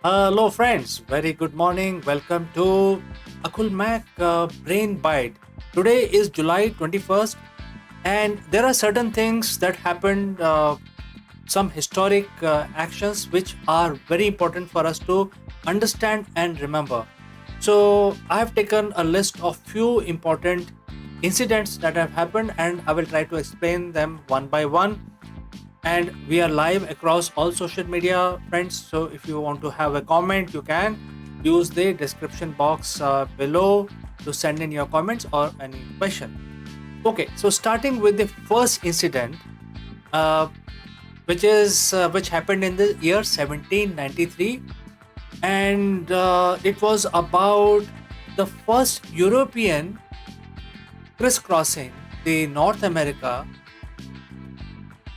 Hello, friends. Very good morning. Welcome to Akulmach Brain Bite. Today is July 21st, and there are certain things that happened, some historic actions which are very important for us to understand and remember. So, I have taken a list of few important incidents that have happened, and I will try to explain them one by one. And we are live across all social media, friends, so if you want to have a comment you can use the description box below to send in your comments or any question. Okay, so starting with the first incident, uh, which happened in the year 1793, and it was about the first European crisscrossing the North America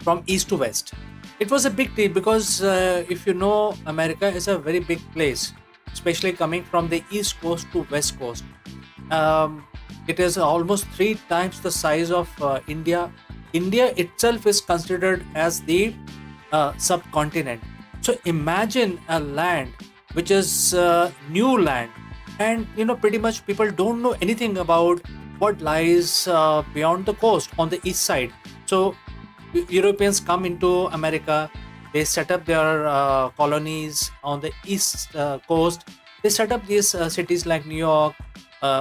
from east to west. It was a big deal because if you know, America is a very big place, especially coming from the east coast to west coast. Um, it is almost three times the size of India. India itself is considered as the subcontinent. So imagine a land which is new land, and pretty much people don't know anything about what lies beyond the coast on the east side. So Europeans come into America. They set up their colonies on the east coast. They set up these cities like New York,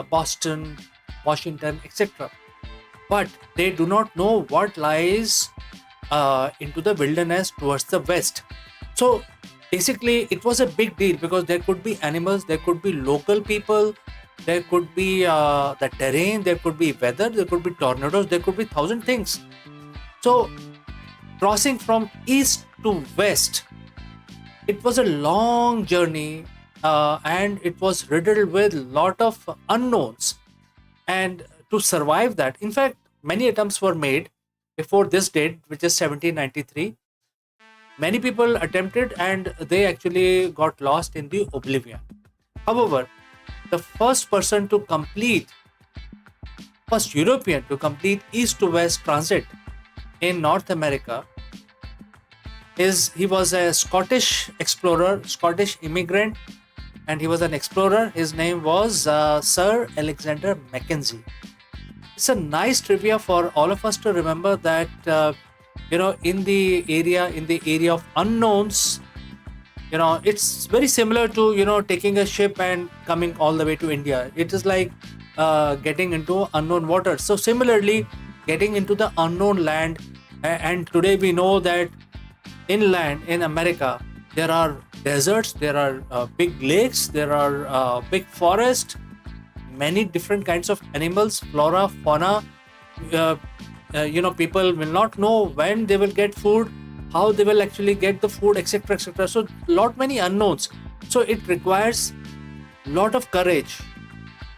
Boston, Washington, etc. But they do not know what lies into the wilderness towards the west. So basically, it was a big deal because there could be animals, there could be local people, there could be the terrain, there could be weather, there could be tornadoes, there could be thousand things. So crossing from east to west, it was a long journey, and it was riddled with lot of unknowns. And to survive that, in fact, many attempts were made before this date, which is 1793. Many people attempted, and they actually got lost in the oblivion. However, the first European to complete east to west transit in North America is he was a Scottish explorer, Scottish immigrant, and he was an explorer. His name was Sir Alexander Mackenzie. It's a nice trivia for all of us to remember that in the area of unknowns, it's very similar to taking a ship and coming all the way to India. It is like getting into unknown waters. So similarly, getting into the unknown land, and today we know that inland in America, there are deserts, there are big lakes, there are big forests, many different kinds of animals, flora, fauna. Uh, People will not know when they will get food, how they will actually get the food, etc., etc. So, lot many unknowns. So, it requires lot of courage,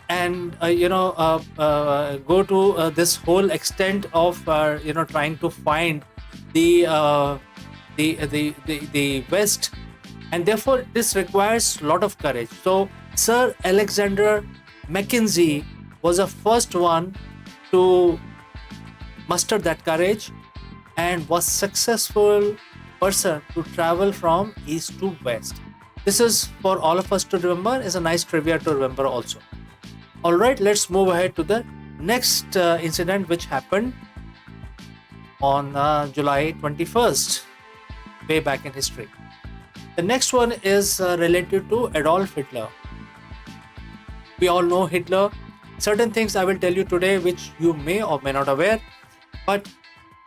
and go to this whole extent of trying to find the the west, and therefore this requires a lot of courage. So Sir Alexander Mackenzie was the first one to muster that courage and was successful person to travel from east to west. This is for all of us to remember, is a nice trivia to remember also. All right, let's move ahead to the next incident which happened on July 21st, way back in history. The next one is related to Adolf Hitler. We all know Hitler. Certain things I will tell you today which you may or may not aware. But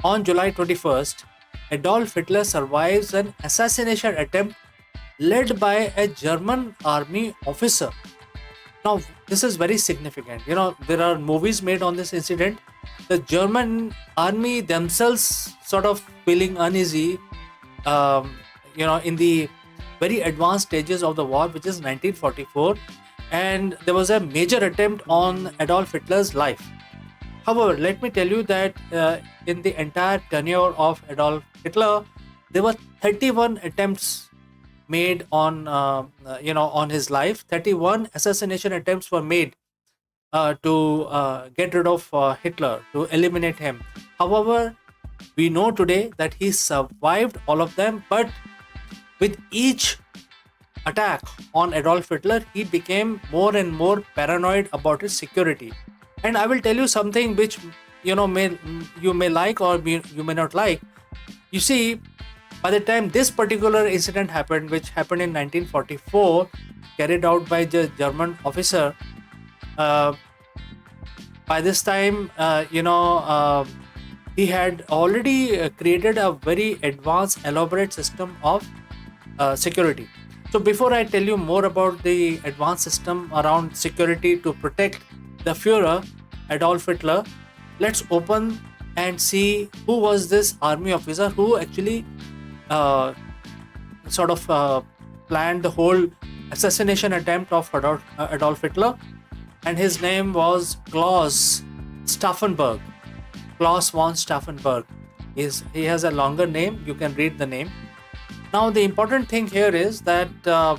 on July 21st, Adolf Hitler survives an assassination attempt led by a German army officer. Now, this is very significant. There are movies made on this incident. The German army themselves sort of feeling uneasy, in the very advanced stages of the war, which is 1944, and there was a major attempt on Adolf Hitler's life. However, let me tell you that in the entire tenure of Adolf Hitler, there were 31 attempts made on his life. 31 assassination attempts were made to get rid of Hitler, to eliminate him. However, we know today that he survived all of them, but with each attack on Adolf Hitler, he became more and more paranoid about his security. And I will tell you something which may you may like or you may not like. You see, by the time this particular incident happened, which happened in 1944, carried out by the German officer, uh, by this time, he had already created a very advanced, elaborate system of security. So, before I tell you more about the advanced system around security to protect the Führer, Adolf Hitler, let's open and see who was this army officer who actually uh, sort of planned the whole assassination attempt of Adolf Hitler. And his name was Klaus Stauffenberg. Klaus von Stauffenberg. He has a longer name. You can read the name. Now, the important thing here is that uh,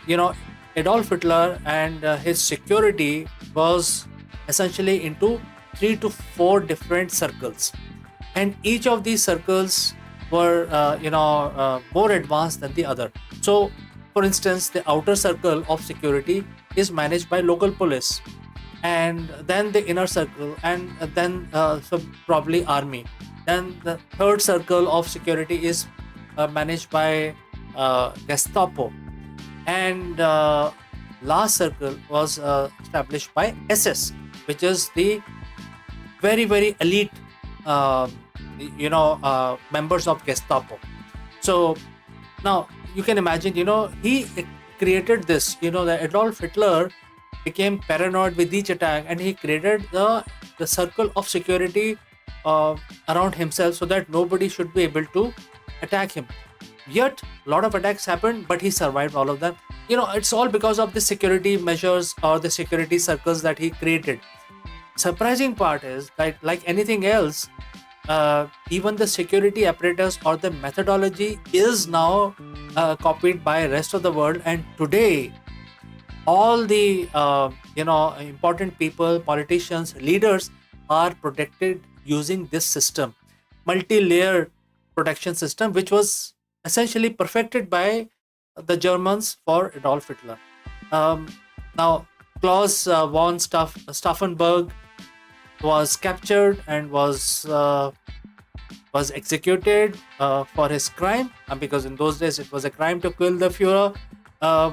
you know Adolf Hitler and his security was essentially into 3 to 4 different circles, and each of these circles were more advanced than the other. So, for instance, the outer circle of security is managed by local police, and then the inner circle, and then so probably army. Then the third circle of security is managed by Gestapo, and last circle was established by SS, which is the very very elite uh, members of Gestapo. So now you can imagine, he created this. The Adolf Hitler became paranoid with each attack, and he created the circle of security around himself so that nobody should be able to attack him. Yet a lot of attacks happened, but he survived all of them. It's all because of the security measures or the security circles that he created. Surprising part is that, like anything else, even the security apparatus or the methodology is now copied by rest of the world. And today, all the important people, politicians, leaders are protected using this system, multi-layer protection system, which was essentially perfected by the Germans for Adolf Hitler. Um, Now, Klaus von Stauffenberg was captured and was executed for his crime, because in those days it was a crime to kill the Führer. Uh,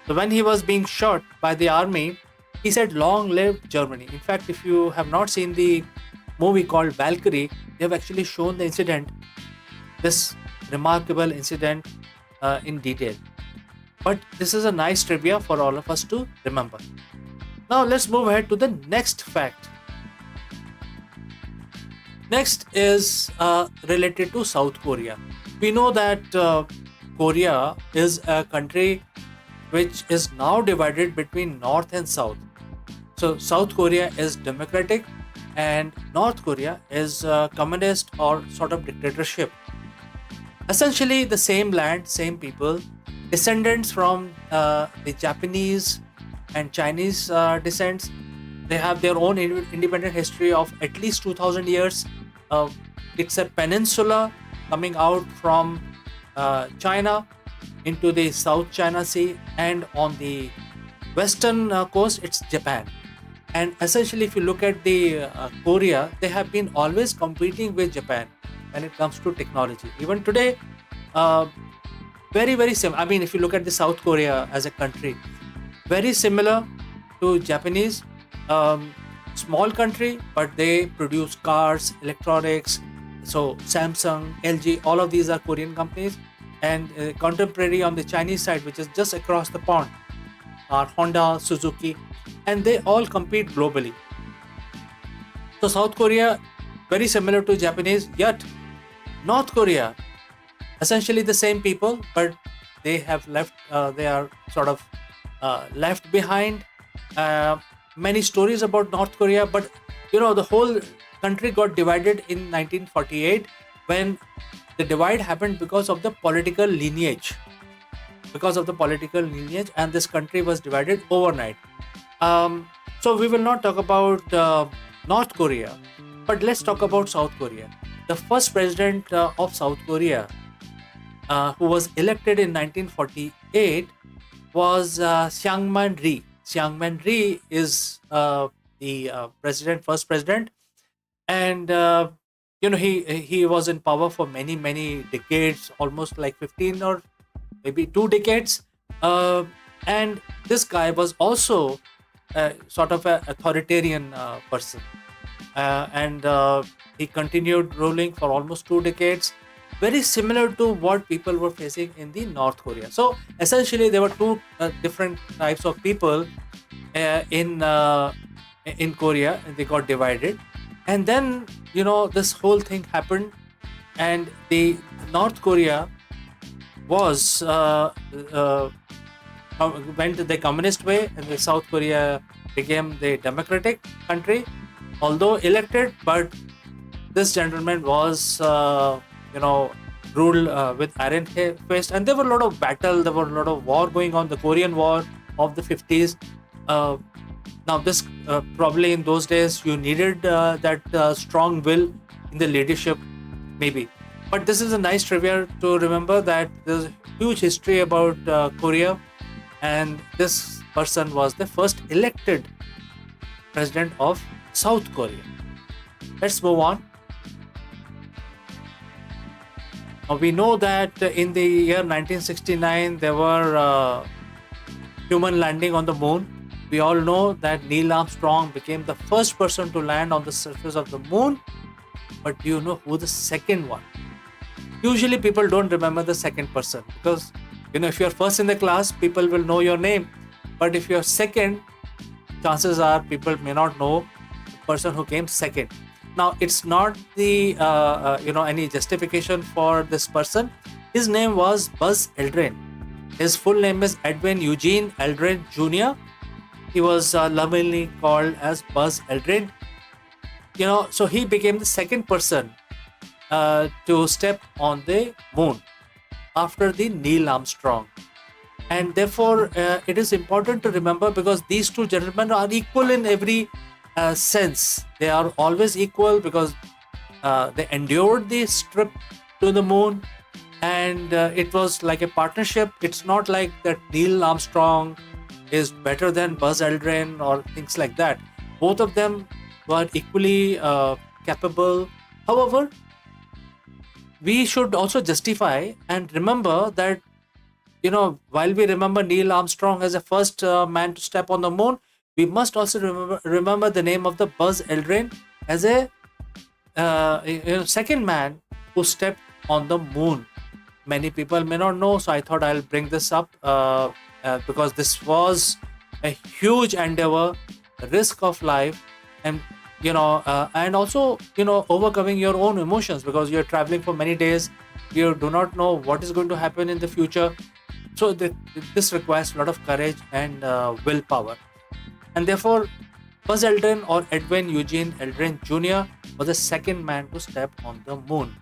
so when he was being shot by the army, he said, "Long live Germany." In fact, if you have not seen the movie called Valkyrie, they have actually shown the incident, this remarkable incident, in detail. But this is a nice trivia for all of us to remember. Now let's move ahead to the next fact. Next is related to South Korea. We know that Korea is a country which is now divided between North and South. So South Korea is democratic and North Korea is communist or sort of dictatorship. Essentially the same land, same people, descendants from the Japanese and Chinese descents. They have their own independent history of at least 2000 years. It's a peninsula coming out from China into the South China Sea, and on the western coast, it's Japan. And essentially, if you look at the Korea, they have been always competing with Japan when it comes to technology. Even today, uh, very, very similar. I mean, if you look at the South Korea as a country, very similar to Japanese. Small country, but they produce cars, electronics. So Samsung, LG, all of these are Korean companies. And contemporary on the Chinese side, which is just across the pond, are Honda, Suzuki, and they all compete globally. So South Korea, very similar to Japanese, yet North Korea, essentially the same people, but they have left. They are sort of left behind. Many stories about North Korea, but the whole country got divided in 1948 when the divide happened because of the political lineage. Because of the political lineage, and this country was divided overnight. So we will not talk about North Korea, but let's talk about South Korea. The first president of South Korea who was elected in 1948 was Xiangman Ri. Xiangman Ri is the first president, and he was in power for many decades, almost like 15 or maybe 2 decades. Uh, and this guy was also sort of an authoritarian person, and he continued ruling for almost 2 decades, very similar to what people were facing in the North Korea. So essentially, there were two different types of people in Korea, and they got divided. And then this whole thing happened, and the North Korea was went the communist way, and the South Korea became the democratic country, although elected. But this gentleman was, ruled with iron fist, and there were a lot of battle. There were a lot of war going on. The Korean War of the 50s. Uh, Now, this probably in those days you needed that strong will in the leadership, maybe. But this is a nice trivia to remember that there's a huge history about Korea, and this person was the first elected president of South Korea. Let's move on. We know that in the year 1969 there were human landing on the moon. We all know that Neil Armstrong became the first person to land on the surface of the moon. But do you know who the second one? Usually people don't remember the second person, because if you're first in the class, people will know your name. But if you're second, chances are people may not know the person who came second. Now, it's not the any justification for this person. His name was Buzz Aldrin. His full name is Edwin Eugene Aldrin Jr. He was lovingly called as Buzz Aldrin. So he became the second person to step on the moon after the Neil Armstrong. And therefore, it is important to remember, because these two gentlemen are equal in every sense. They are always equal because they endured this trip to the moon, and it was like a partnership. It's not like that Neil Armstrong is better than Buzz Aldrin or things like that. Both of them were equally capable. However, we should also justify and remember that, while we remember Neil Armstrong as the first man to step on the moon, we must also remember the name of the Buzz Aldrin as a second man who stepped on the moon. Many people may not know, so I thought I'll bring this up because this was a huge endeavor, risk of life, and and also overcoming your own emotions, because you're traveling for many days. You do not know what is going to happen in the future, so this requires a lot of courage and willpower. And therefore, Buzz Aldrin, or Edwin Eugene Aldrin Jr., was the second man to step on the moon.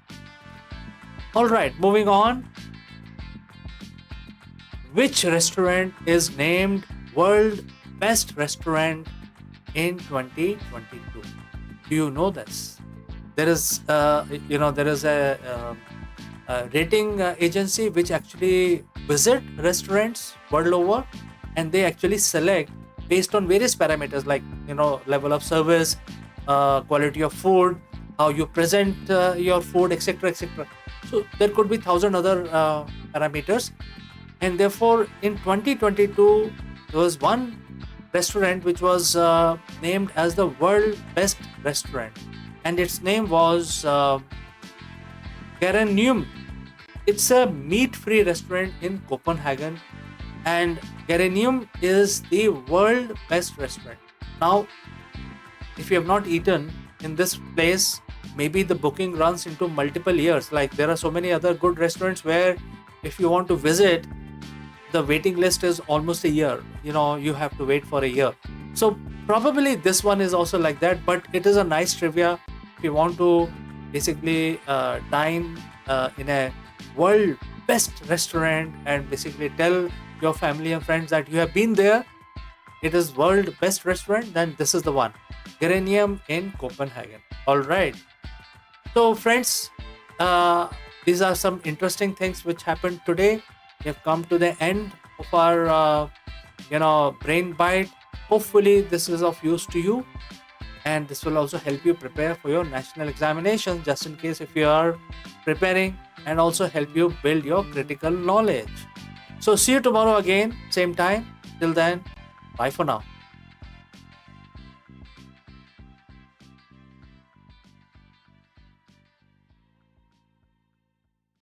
All right, moving on. Which restaurant is named World Best Restaurant in 2022? Do you know this? There is, a rating agency which actually visit restaurants world over, and they actually select based on various parameters like level of service, quality of food, how you present your food, etc., etc. So there could be 1,000 other parameters, and therefore in 2022 there was one restaurant which was named as the world best restaurant, and its name was Geranium. It's a meat-free restaurant in Copenhagen, and Geranium is the world best restaurant. Now, if you have not eaten in this place, maybe the booking runs into multiple years. Like, there are so many other good restaurants where if you want to visit, the waiting list is almost a year. You have to wait for a year. So probably this one is also like that, but it is a nice trivia if you want to basically dine in a world best restaurant and basically tell your family and friends that you have been there. It is world best restaurant, then this is the one. Geranium in Copenhagen. All right. So friends, These are some interesting things which happened today. We have come to the end of our brain bite. Hopefully this is of use to you, and this will also help you prepare for your national examinations, just in case if you are preparing, and also help you build your critical knowledge. So see you tomorrow again, same time. Till then, bye for now.